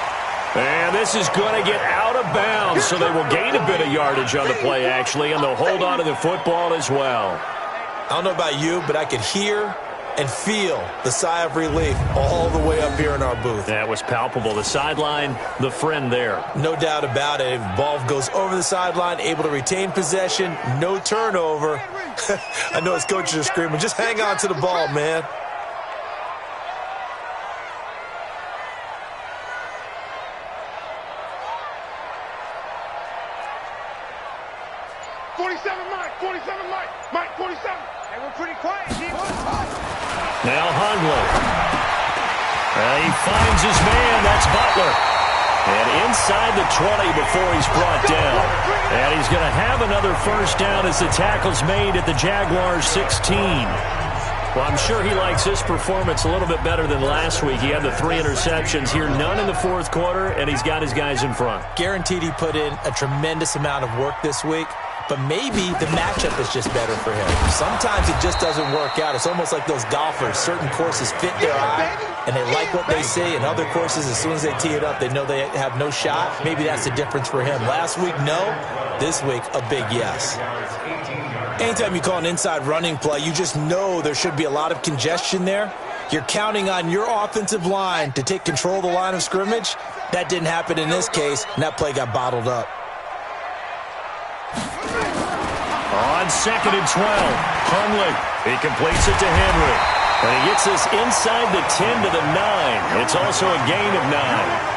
And this is going to get out of bounds, so they will gain a bit of yardage on the play, actually, and they'll hold on to the football as well. I don't know about you, but I could hear and feel the sigh of relief all the way up here in our booth. That was palpable. The sideline, the friend there. No doubt about it. Ball goes over the sideline, able to retain possession, no turnover. I know his coaches are screaming, just hang on to the ball, man. Mike, 47. They were pretty quiet. Now Hundley. He finds his man. That's Butler. And inside the 20 before he's brought down. And he's going to have another 1st down as the tackle's made at the Jaguars 16. Well, I'm sure he likes his performance a little bit better than last week. He had the 3 interceptions here, none in the 4th quarter, and he's got his guys in front. Guaranteed he put in a tremendous amount of work this week. but maybe the matchup is just better for him. Sometimes it just doesn't work out. It's almost like those golfers. Certain courses fit their eye, and they like what they see, and other courses, as soon as they tee it up, they know they have no shot. Maybe that's the difference for him. Last week, no. This week, a big yes. Anytime you call an inside running play, you just know there should be a lot of congestion there. You're counting on your offensive line to take control of the line of scrimmage. That didn't happen in this case, and that play got bottled up. On 2nd and 12, Hundley. He completes it to Henry. And he gets this inside the 10 to the 9. It's also a gain of 9.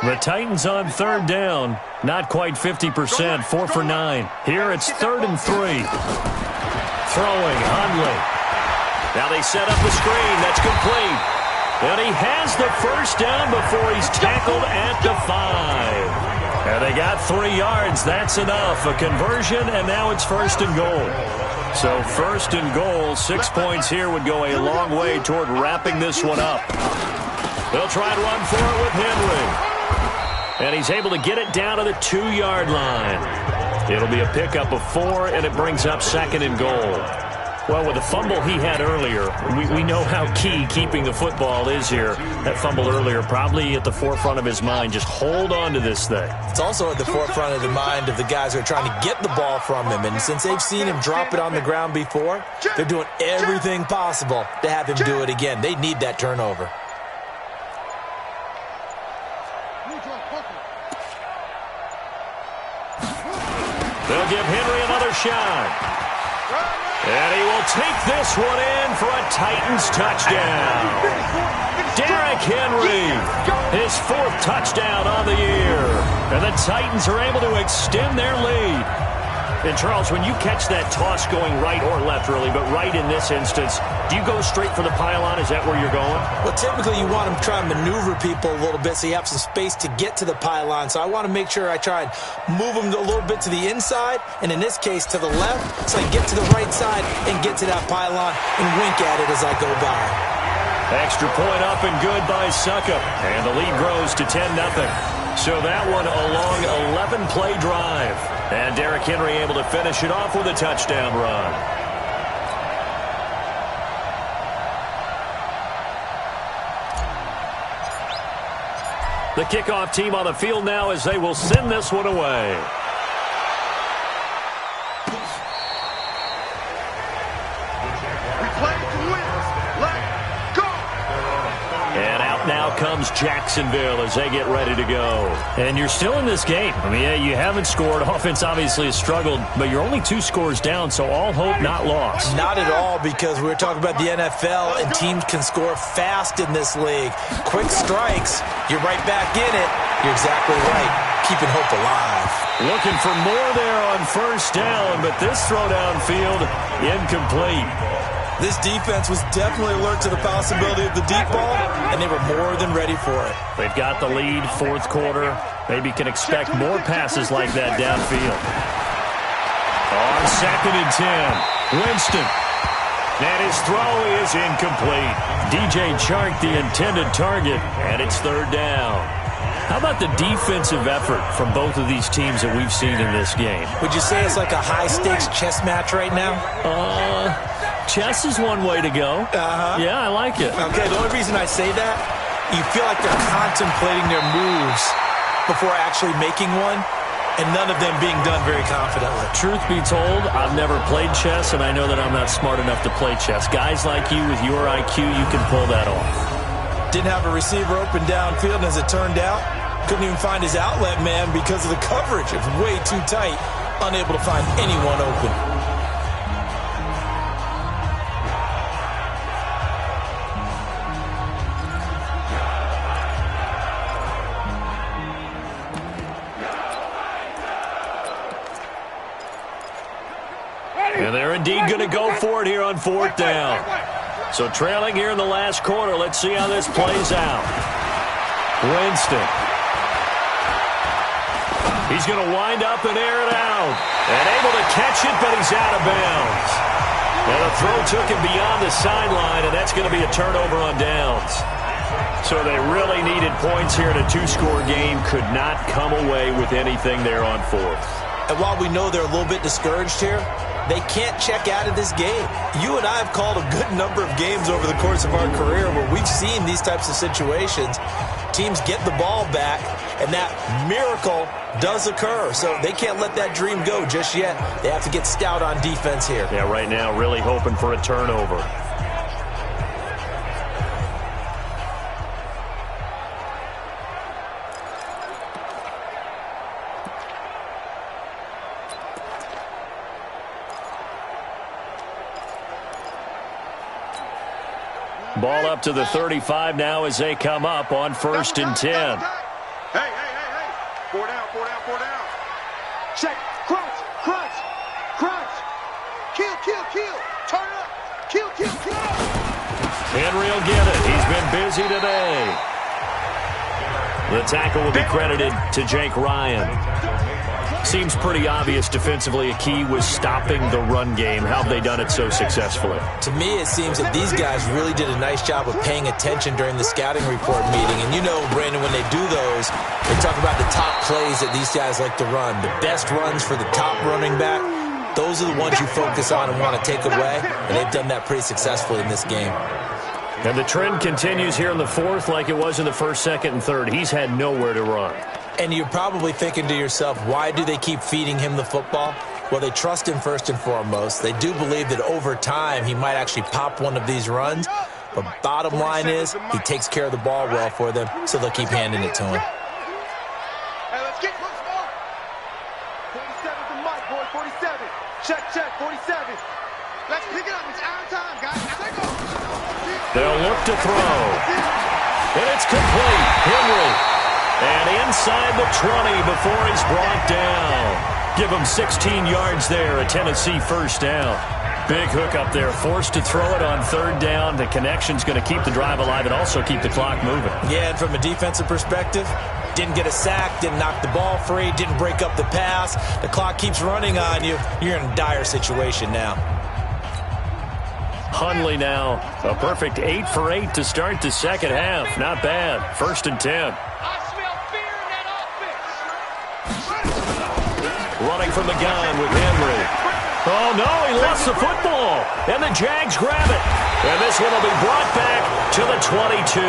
The Titans on 3rd down. Not quite 50%, 4 for 9. Here it's 3rd and 3. Throwing, Hundley. Now they set up the screen. That's complete. And he has the first down before he's tackled at the 5. And they got 3 yards. That's enough. A conversion, and now it's 1st and goal. So 1st and goal, 6 points here would go a long way toward wrapping this one up. They'll try and run for it with Henry. And he's able to get it down to the 2-yard line. It'll be a pickup of 4, and it brings up 2nd and goal. Well, with the fumble he had earlier, we know how key keeping the football is here. That fumble earlier probably at the forefront of his mind. Just hold on to this thing. It's also at the forefront of the mind of the guys who are trying to get the ball from him. And since they've seen him drop it on the ground before, they're doing everything possible to have him do it again. They need that turnover. They'll give Henry another shot. And he will take this one in for a Titans touchdown. Derrick Henry, his 4th touchdown on the year. And the Titans are able to extend their lead. And, Charles, when you catch that toss going right or left, really, but right in this instance, do you go straight for the pylon? Is that where you're going? Well, typically you want to try and maneuver people a little bit so you have some space to get to the pylon. So I want to make sure I try and move them a little bit to the inside, and in this case to the left, so I get to the right side and get to that pylon and wink at it as I go by. Extra point up and good by Suckup. And the lead grows to 10-0. So that one a long 11-play drive. And Derrick Henry able to finish it off with a touchdown run. The kickoff team on the field now as they will send this one away. We play to win. Let's go. And out now comes Jacksonville as they get ready to go. And you're still in this game. I mean, yeah, you haven't scored. Offense obviously has struggled, but you're only 2 scores down, so all hope not lost. Not at all, because we're talking about the NFL, and teams can score fast in this league. Quick strikes, you're right back in it. You're exactly right. Keeping hope alive. Looking for more there on 1st down, but this throw downfield incomplete. This defense was definitely alert to the possibility of the deep ball, and they were more than ready for it. They've got the lead, 4th quarter. Maybe can expect more passes like that downfield. On 2nd and 10, Winston. And his throw is incomplete. DJ Chark, the intended target, and it's 3rd down. How about the defensive effort from both of these teams that we've seen in this game? Would you say it's like a high-stakes chess match right now? Chess is one way to go. Yeah, I like it. Okay, the only reason I say that, you feel like they're contemplating their moves before actually making one, and none of them being done very confidently. Truth be told, I've never played chess, and I know that I'm not smart enough to play chess. Guys like you with your IQ, you can pull that off. Didn't have a receiver open downfield, and as it turned out, couldn't even find his outlet man because of the coverage. It was way too tight, unable to find anyone open. And they're indeed going to go for it here on 4th down. So trailing here in the last quarter. Let's see how this plays out. Winston. He's going to wind up and air it out. And able to catch it, but he's out of bounds. And the throw took him beyond the sideline, and that's going to be a turnover on downs. So they really needed points here in a two-score game. Could not come away with anything there on fourth. And while we know they're a little bit discouraged here, they can't check out of this game. You and I have called a good number of games over the course of our career where we've seen these types of situations. Teams get the ball back, and that miracle does occur. So they can't let that dream go just yet. They have to get stout on defense here. Yeah, right now really hoping for a turnover. Ball up to the 35 now as they come up on 1st and 10. Hey. 4 down. Check. Crunch. Kill. Turn up. Kill. Henry will get it. He's been busy today. The tackle will be credited to Jake Ryan. Seems pretty obvious defensively a key was stopping the run game. How have they done it so successfully? To me, it seems that these guys really did a nice job of paying attention during the scouting report meeting. And you know, Brandon, when they do those, they talk about the top plays that these guys like to run. The best runs for the top running back, those are the ones you focus on and want to take away. And they've done that pretty successfully in this game. And the trend continues here in the fourth like it was in the first, second, and third. He's had nowhere to run. And you're probably thinking to yourself, why do they keep feeding him the football? Well, they trust him first and foremost. They do believe that over time he might actually pop one of these runs. But bottom line is he takes care of the ball well for them, so they'll keep handing it to him. Hey, let's get loose, ball. 47 to Mike, boy. 47. Check. 47. Let's pick it up. It's our time, guys. Let's go. They'll look to throw. And it's complete. Henry. And inside the 20 before he's brought down. Give him 16 yards there, a Tennessee first down. Big hook up there, forced to throw it on 3rd down. The connection's going to keep the drive alive and also keep the clock moving. Yeah, and from a defensive perspective, didn't get a sack, didn't knock the ball free, didn't break up the pass. The clock keeps running on you. You're in a dire situation now. Hundley now, a perfect 8 for 8 to start the second half. Not bad. 1st and 10. Running from the gun with Henry. Oh, no, he lost the football. And the Jags grab it. And this one will be brought back to the 22.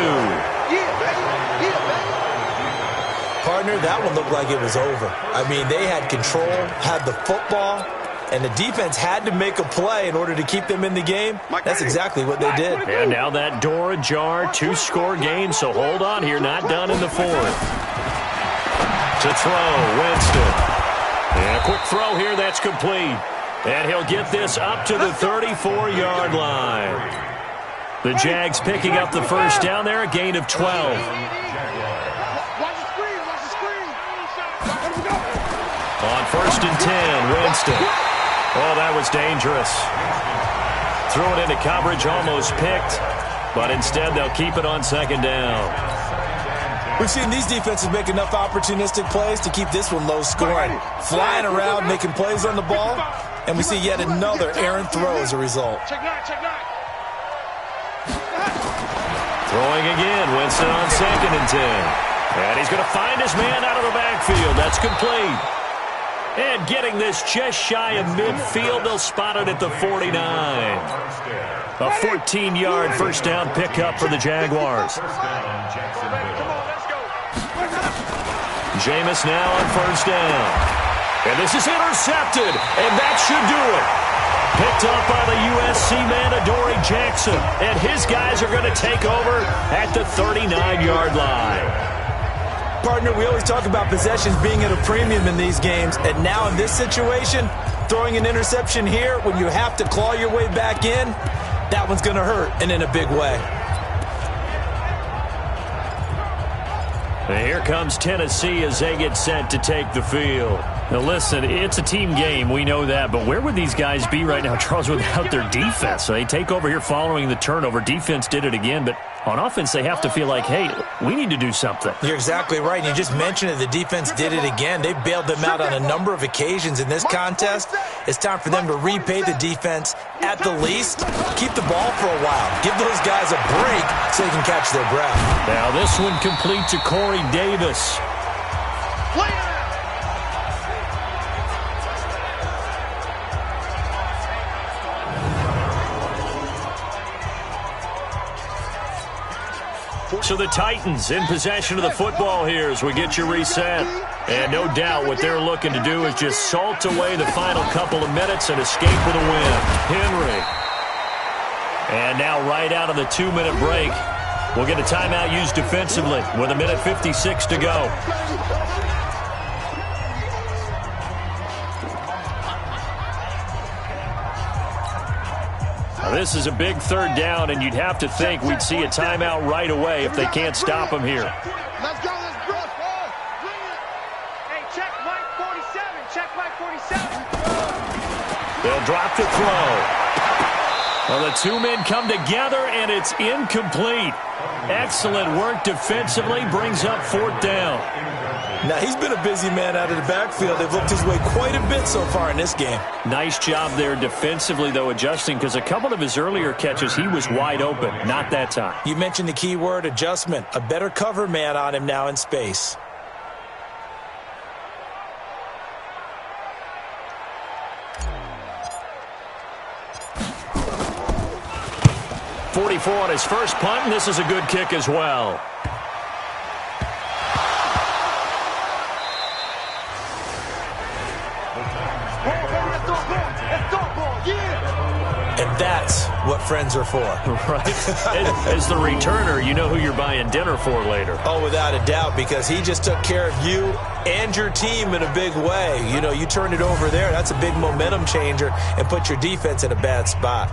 Partner, that one looked like it was over. I mean, they had control, had the football, and the defense had to make a play in order to keep them in the game. That's exactly what they did. And now that door ajar, 2-score game, so hold on here, not done in the 4th. To throw, Winston. And a quick throw here, that's complete. And he'll get this up to the 34-yard line. The Jags picking up the first down there, a gain of 12. Watch the screen. On 1st and 10, Winston. Oh, that was dangerous. Threw it into coverage, almost picked. But instead, they'll keep it on 2nd down. We've seen these defenses make enough opportunistic plays to keep this one low scoring. Flying around, making plays on the ball, and we see yet another errant throw as a result. Throwing again, Winston on 2nd and 10. And he's going to find his man out of the backfield. That's complete. And getting this just shy of midfield, they'll spot it at the 49. A 14-yard first down pickup for the Jaguars. Jameis now on 1st down. And this is intercepted, and that should do it. Picked up by the USC man, Adoree Jackson. And his guys are going to take over at the 39-yard line. Partner, we always talk about possessions being at a premium in these games, and now in this situation, throwing an interception here when you have to claw your way back in, that one's going to hurt, and in a big way. And here comes Tennessee as they get set to take the field. Now listen, it's a team game. We know that. But where would these guys be right now, Charles, without their defense? So they take over here following the turnover. Defense did it again. But on offense, they have to feel like, hey, we need to do something. You're exactly right. And you just mentioned it. The defense did it again. They bailed them out on a number of occasions in this contest. It's time for them to repay the defense at the least. Keep the ball for a while. Give those guys a break so they can catch their breath. Now this one complete to Corey Davis. So the Titans in possession of the football here as we get you reset. And no doubt what they're looking to do is just salt away the final couple of minutes and escape with a win. Henry. And now right out of the 2-minute break, we'll get a timeout used defensively with 1:56 to go. Now, this is a big third down, and you'd have to think we'd see a timeout right away if they can't stop them here. Let's go, let's go. Bring it. Hey, check Mike 47. Check Mike 47. They'll drop the throw. Well, the two men come together, and it's incomplete. Excellent work defensively, brings up 4th down. Now, he's been a busy man out of the backfield. They've looked his way quite a bit so far in this game. Nice job there defensively, though, adjusting, because a couple of his earlier catches, he was wide open. Not that time. You mentioned the key word, adjustment. A better cover man on him now in space. .44 on his first punt, and this is a good kick as well. And that's what friends are for. Right? As the returner, you know who you're buying dinner for later. Oh, without a doubt, because he just took care of you and your team in a big way. You know, you turned it over there. That's a big momentum changer and put your defense in a bad spot.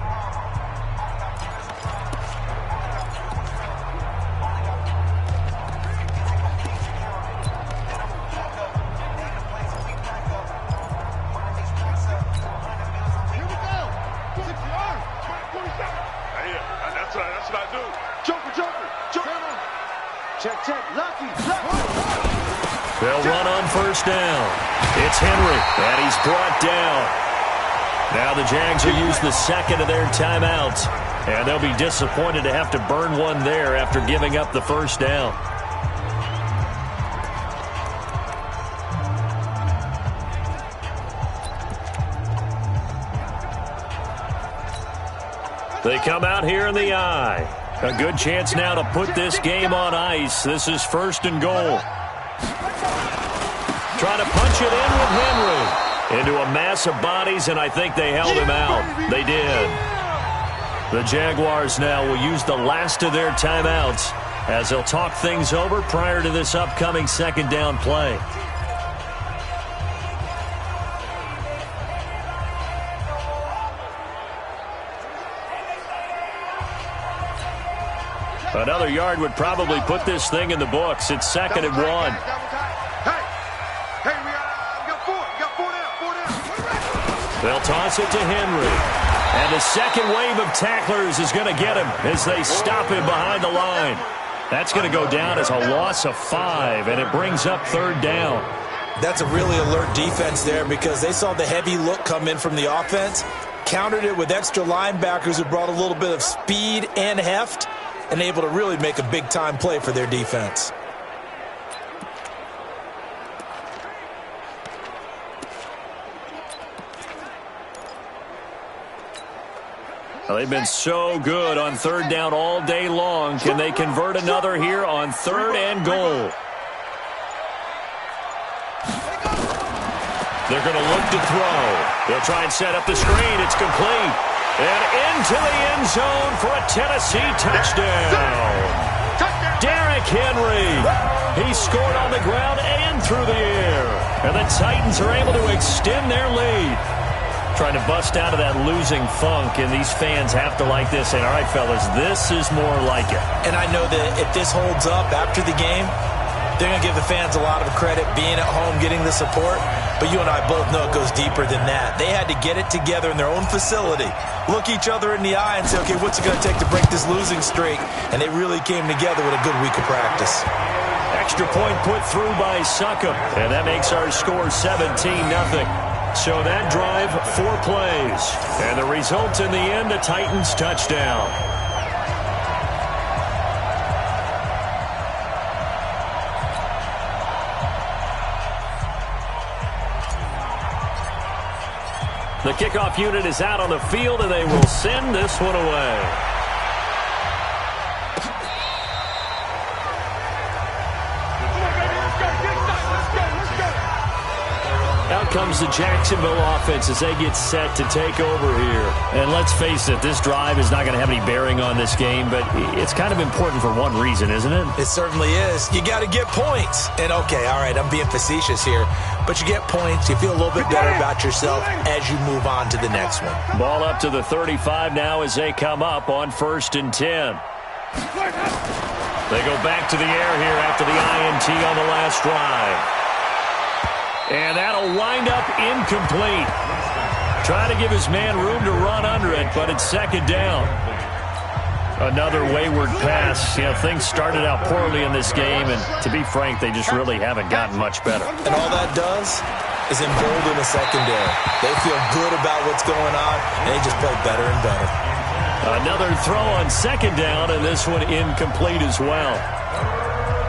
They'll run on first down. It's Henry, and he's brought down. Now the Jags will use the second of their timeouts, and they'll be disappointed to have to burn one there after giving up the first down. They come out here in the eye. A good chance now to put this game on ice. This is 1st and goal. Trying to punch it in with Henry. Into a mass of bodies, and I think they held him out. They did. The Jaguars now will use the last of their timeouts as they'll talk things over prior to this upcoming 2nd down play. Another yard would probably put this thing in the books. It's 2nd and 1. They'll toss it to Henry. And the second wave of tacklers is going to get him as they stop him behind the line. That's going to go down as a loss of 5, and it brings up 3rd down. That's a really alert defense there because they saw the heavy look come in from the offense, countered it with extra linebackers who brought a little bit of speed and heft, and able to really make a big-time play for their defense. Well, they've been so good on 3rd down all day long. Can they convert another here on 3rd and goal? They're going to look to throw. They'll try and set up the screen. It's complete. And into the end zone for a Tennessee touchdown. Derrick Henry. He scored on the ground and through the air. And the Titans are able to extend their lead. Trying to bust out of that losing funk, and these fans have to like this. And, all right, fellas, this is more like it. And I know that if this holds up after the game, They're going to give the fans a lot of credit being at home, getting the support. But you and I both know it goes deeper than that. They had to get it together in their own facility, look each other in the eye and say, okay, what's it going to take to break this losing streak? And they really came together with a good week of practice. Extra point put through by Succop, and that makes our score 17-0. So that drive, 4 plays. And the result in the end, a Titans touchdown. The kickoff unit is out on the field, and they will send this one away. Out comes the Jacksonville offense as they get set to take over here. And let's face it, this drive is not going to have any bearing on this game, but it's kind of important for one reason, isn't it? It certainly is. You got to get points. And, okay, all right, I'm being facetious here, but you get points. You feel a little bit better about yourself as you move on to the next one. Ball up to the 35 now as they come up on 1st and 10. They go back to the air here after the INT on the last drive. And that'll wind up incomplete. Try to give his man room to run under it, but it's 2nd down. Another wayward pass. You know, things started out poorly in this game, and to be frank, they just really haven't gotten much better. And all that does is embolden the secondary. They feel good about what's going on, and they just play better and better. Another throw on 2nd down, and this one incomplete as well.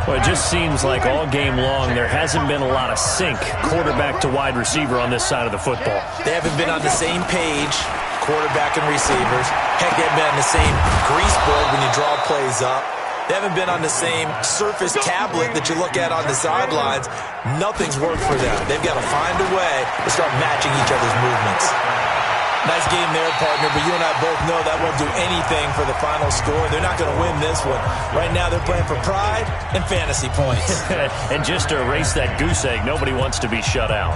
Well, it just seems like all game long there hasn't been a lot of sync quarterback to wide receiver on this side of the football. They haven't been on the same page, quarterback and receivers. Heck, they haven't been on the same grease board when you draw plays up. They haven't been on the same surface tablet that you look at on the sidelines. Nothing's worked for them. They've got to find a way to start matching each other's movements. Nice game there, partner, but you and I both know that won't do anything for the final score. They're not going to win this one. Right now they're playing for pride and fantasy points. And just to erase that goose egg, nobody wants to be shut out.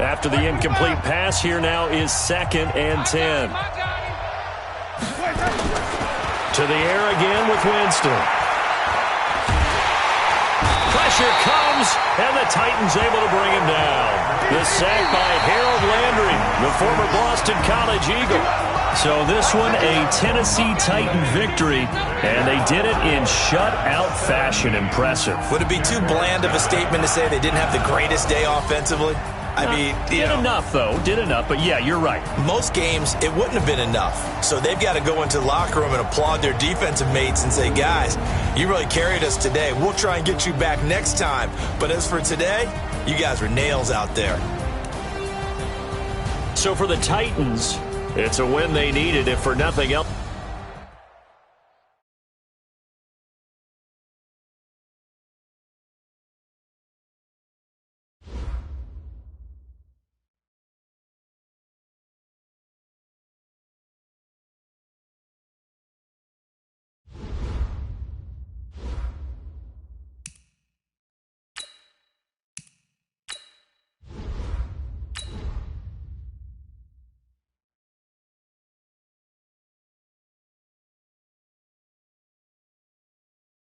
After the incomplete pass, here now is 2nd and 10. To the air again with Winston. Pressure comes, and the Titans able to bring him down. The sack by Harold Landry, the former Boston College Eagle. So this one, a Tennessee Titan victory, and they did it in shutout fashion. Impressive. Would it be too bland of a statement to say they didn't have the greatest day offensively? I mean, did enough, though. Did enough, but yeah, you're right. Most games, it wouldn't have been enough. So they've got to go into the locker room and applaud their defensive mates and say, guys, you really carried us today. We'll try and get you back next time. But as for today, you guys were nails out there. So for the Titans, it's a win they needed, if for nothing else.